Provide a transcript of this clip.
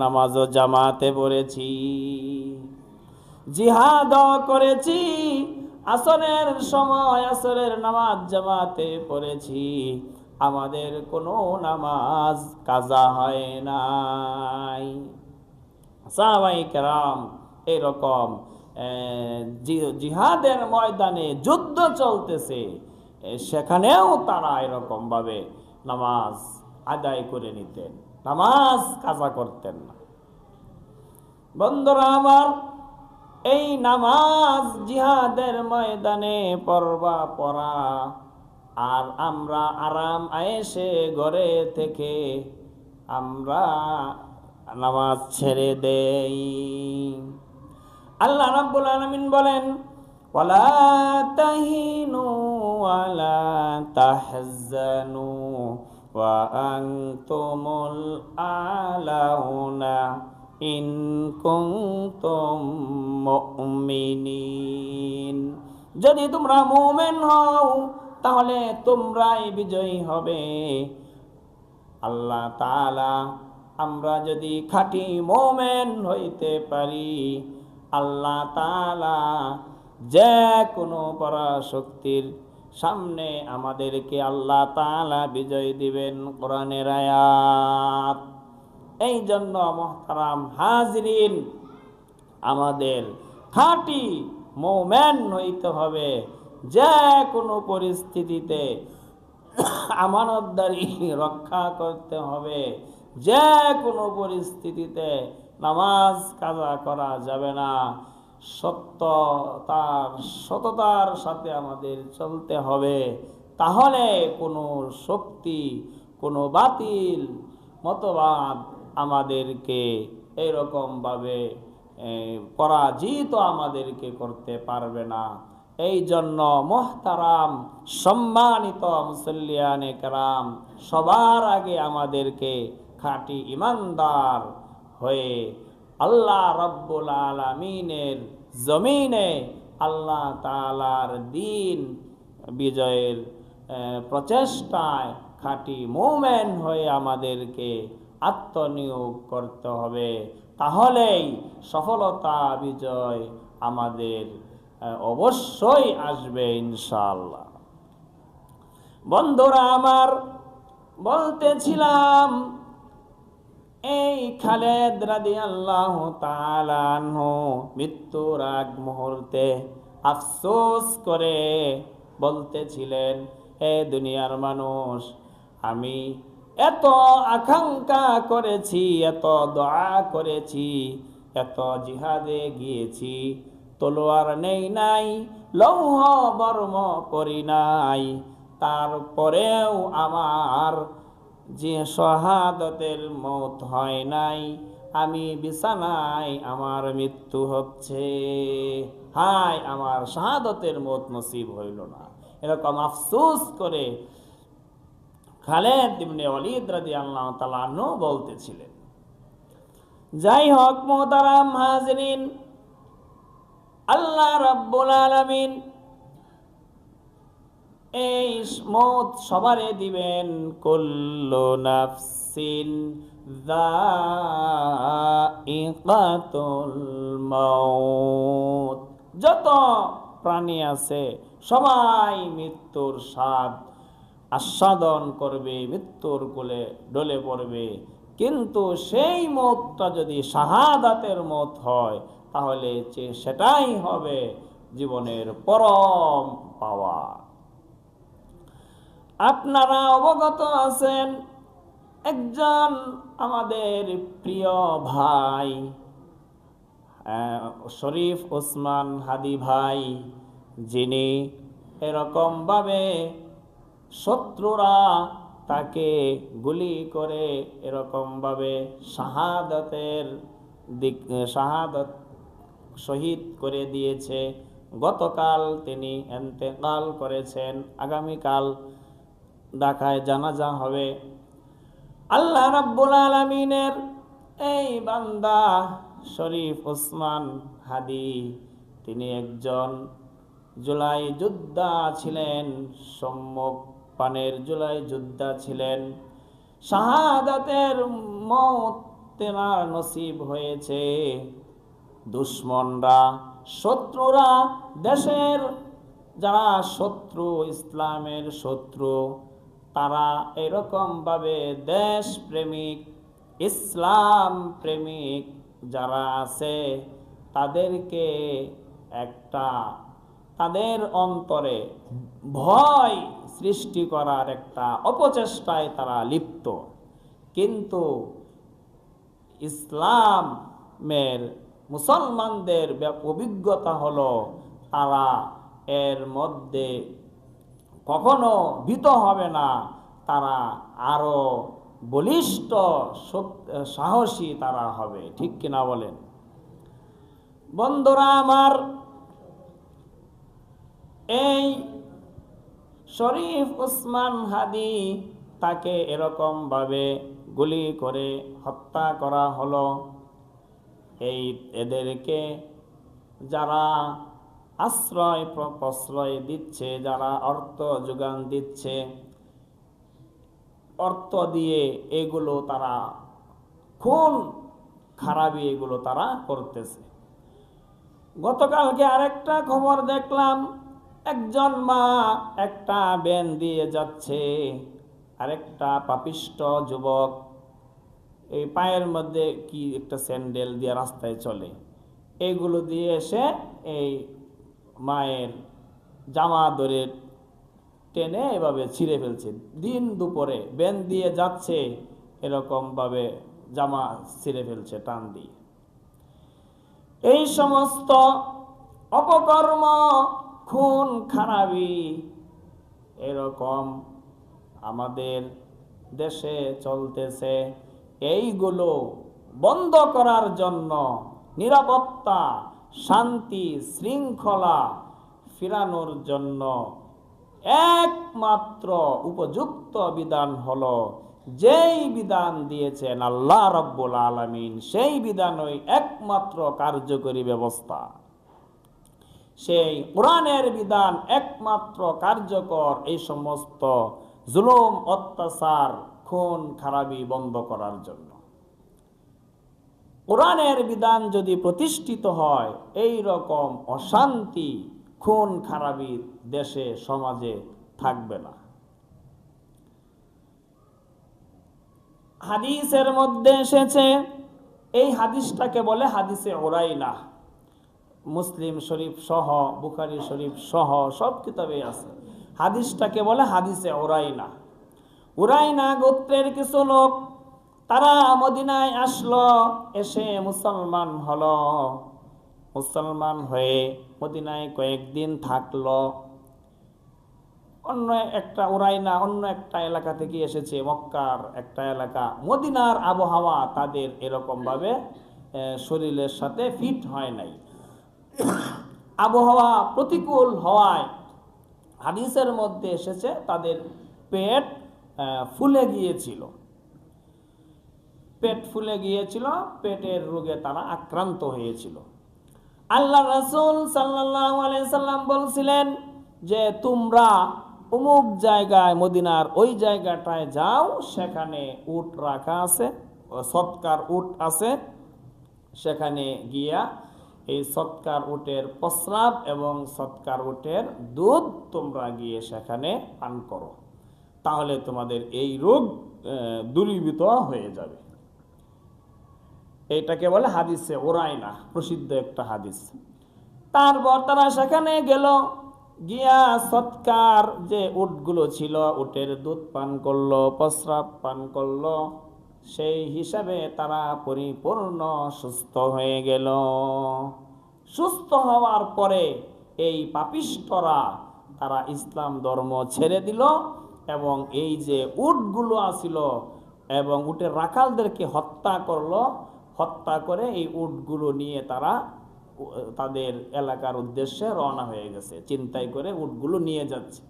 নামাজও জামাতে পড়েছি, জিহাদও করেছি, আসরের সময় আসরের নামাজ জামাতে পড়েছি, আমাদের কোনো নামাজ কাজা হয় নাই। সাহাবায়ে কেরাম এরকম জিহাদের ময়দানে যুদ্ধ চলতেছে, সেখানেও তারা এরকম ভাবে নামাজ আদায় করে নিতেন, নামাজ কাজা করতেন না। বন্ধুরা আমার, এই নামাজ জিহাদের ময়দানে পড়া আর আমরা আরাম আয়েশে ঘরে থেকে আমরা নামাজ ছেড়ে দেই। আল্লাহ রাব্বুল আলামিন বলেন, ওয়ালা তাহিনু ওয়ালা তাহজানু ওয়া আনতুমুল আলাউনা ইন কুনতুম মুমিনিন। যদি তোমরা মুমিন হও তাহলে তোমরাই বিজয়ী হবে। আল্লাহ তাআলা, আমরা যদি খাঁটি মুমিন হইতে পারি, আল্লাহ তাআলা যে কোনো পরাশক্তির সামনে আমাদেরকে আল্লাহ তাআলা বিজয় দিবেন। কোরআনের আয়াত। এই জন্য মুহতারাম হাজরিন, আমাদের খাঁটি মুমিন হইতে হবে। যে কোনো পরিস্থিতিতে আমানতদারি রক্ষা করতে হবে। যে কোনো পরিস্থিতিতে নামাজ কাজা করা যাবে না। সততার সাথে আমাদের চলতে হবে। তাহলে কোনো শক্তি, কোনো বাতিল মতবাদ আমাদেরকে এরকমভাবে পরাজিত আমাদেরকে করতে পারবে না। এই জন্য মুহতারাম সম্মানিত মুসল্লিয়ানে কেরাম, সবার আগে আমাদেরকে খাঁটি ইমানদার হয়ে আল্লাহ রাব্বুল আলামিনের জমিনে আল্লাহ তাআলার দ্বীন বিজয়ের প্রচেষ্টায় খাঁটি মুমিন হয়ে আমাদেরকে আত্মনিয়োগ করতে হবে। তাহলেই সফলতা বিজয় আমাদের অবশ্যই আসবে ইনশাআল্লাহ। বন্ধুরা আমার, বলতেছিলাম এই খালেদ রাদিয়াল্লাহু তাআলা আনহু মৃত্যুর আগ মুহূর্তে আফসোস করে বলতেছিলেন, হে দুনিয়ার মানুষ, আমি এত আকাঙ্ক্ষা করেছি, এত দোয়া করেছি, এত জিহাদে গিয়েছি, তলোয়ার নেই নাই, লৌহ বর্ম পরি নাই, তারপরেও আমার যে শাহাদাতের মওত হয় নাই, আমি বিছানায় আমার মৃত্যু হচ্ছে, হায় আমার শাহাদাতের মওত নসিব হইল না। এরকম আফসোস করে খালেদ ইবনে ওয়ালিদ রাদিয়াল্লাহু তাআলা আনহু বলতেছিলেন। যাই হোক মুহতারাম হাজরিন, আল্লাহ রাব্বুল আলামিন এই মওত সবারে দিবেন। কুল্লু নাফসিন যায়িকাতুল মাউত, যত প্রাণী আছে সবাই মৃত্যুর স্বাদ আস্বাদন করবে, মৃত্যুর কোলে ঢলে পড়বে। কিন্তু সেই মওতটা যদি শাহাদাতের মওত হয়, তাহলে সেটাই হবে জীবনের পরম পাওয়া। আপনারা অবগত আছেন, একজন আমাদের প্রিয় ভাই শরীফ ওসমান হাদি ভাই, যিনি এরকমভাবে শত্রুরা তাকে গুলি করে এরকমভাবে শাহাদত শহীদ করে দিয়েছে। গতকাল তিনি ইন্তেকাল করেছেন, আগামীকাল ঢাকায় জানাজা হবে। আল্লাহ রাব্বুল আলামিনের এই বান্দা শরীফ ওসমান হাদি, তিনি একজন জুলাই যোদ্ধা ছিলেন, সম্মুখ পানের জুলাই যোদ্ধা ছিলেন। শাহাদাতের মওত তেনার নসিব হয়েছে। দুশ্মনরা, শত্রুরা, দেশের যারা শত্রু, ইসলামের শত্রু, তারা এরকম ভাবে দেশ প্রেমিক, ইসলাম প্রেমিক যারা আছে তাদেরকে একটা, তাদের অন্তরে ভয় সৃষ্টি করার একটা অপচেষ্টায় তারা লিপ্ত। কিন্তু ইসলামের মুসলমানদের অভিজ্ঞতা হলো তারা এর মধ্যে কখনো ভীত হবে না, তারা আরো বলিষ্ঠ সাহসী তারা হবে। ঠিক কিনা বলেন? বন্ধুরা আমার, এই শরীফ উসমান হাদি, তাকে এরকম ভাবে গুলি করে হত্যা করা হলো। এদেরকে যারা আশ্রয় প্রশ্রয় দিচ্ছে, যারা অর্থ যোগান দিচ্ছে, অর্থ দিয়ে এগুলো তারা খুন খারাপি এগুলো তারা করতেছে। গতকালকে আরেকটা খবর দেখলাম, একজন মা একটা ভ্যান দিয়ে যাচ্ছে, আরেকটা পাপিষ্ট যুবক এই পায়ের মধ্যে কি একটা স্যান্ডেল দিয়ে রাস্তায় চলে, এগুলো দিয়ে এসে এই মায়ের জামা ধরে টেনে এভাবে ছিঁড়ে ফেলছে। দিন দুপুরে ভ্যান দিয়ে যাচ্ছে, এরকম ভাবে জামা ছিঁড়ে ফেলছে টান দিয়ে। এই সমস্ত অপকর্ম, খুন খারাপি এরকম আমাদের দেশে চলতেছে। এইগুলো বন্ধ করার জন্য নিরাপত্তা, শান্তি, শৃঙ্খলা ফিরানোর জন্য একমাত্র উপযুক্ত বিধান হলো যেই বিধান দিয়েছেন আল্লাহ রাব্বুল আলামিন, সেই বিধানই একমাত্র কার্যকরী ব্যবস্থা। সেই কোরআনের বিধান একমাত্র কার্যকর এই সমস্ত জুলুম, অত্যাচার, খুন খারাপি বন্ধ করার জন্য। কোরআনের বিধান যদি প্রতিষ্ঠিত হয়, এই রকম অশান্তি, খুন খারাপি দেশে সমাজে থাকবে না। হাদিসের মধ্যে এসেছে, এই হাদিসটাকে বলে হাদিসে উরাইনা। মুসলিম শরীফ সহ, বুখারী শরীফ সহ সব কিতাবে আছে। হাদিসটাকে বলে হাদিসে উরাইনা। উরাইনা গোত্রের কিছু লোক তারা মদিনায় আসলো, এসে মুসলমান হলো। মুসলমান হয়ে মদিনায় কয়েকদিন থাকলো। অন্য একটা উরাইনা অন্য একটা এলাকা থেকে এসেছে, মক্কার একটা এলাকা। মদিনার আবহাওয়া তাদের এরকম ভাবে শরীরের সাথে ফিট হয় নাই। আবহাওয়া প্রতিকূল হওয়ায় হাদিসের মধ্যে এসেছে তাদের পেট ফুলে গিয়েছিল। পেট ফুলে গিয়েছিল, পেটের রোগে তারা আক্রান্ত হয়েছিল। আল্লাহ রাসূল সাল্লাল্লাহু আলাইহি সাল্লাম বলছিলেন যে তোমরা অমুক জায়গায়, মদিনার ওই জায়গাটায় যাও, সেখানে উট রাখা আছে, সৎকার উট আছে, সেখানে গিয়া এই সৎকার উটের প্রস্রাব এবং সৎকার উটের দুধ তোমরা গিয়ে সেখানে পান করো, তাহলে তোমাদের এই রোগ দূরীভূত হয়ে যাবে। এইটাকে বলে হাদিসে উরাইনা, প্রসিদ্ধ একটা হাদিস। তারপর তারা সেখানে গেল, গিয়া সৎকার যে উটগুলো ছিল, উটের দুধ পান করলো, প্রস্রাব পান করলো। সেই হিসাবে তারা পরিপূর্ণ সুস্থ হয়ে গেল। সুস্থ হওয়ার পরে এই পাপিষ্টরা তারা ইসলাম ধর্ম ছেড়ে দিল এবং এই যে উটগুলো আসিল এবং উটের রাখালদেরকে হত্যা করলো। হত্যা করে এই উটগুলো নিয়ে তারা তাদের এলাকার উদ্দেশ্যে রওনা হয়ে গেছে, চিন্তাই করে উটগুলো নিয়ে যাচ্ছে।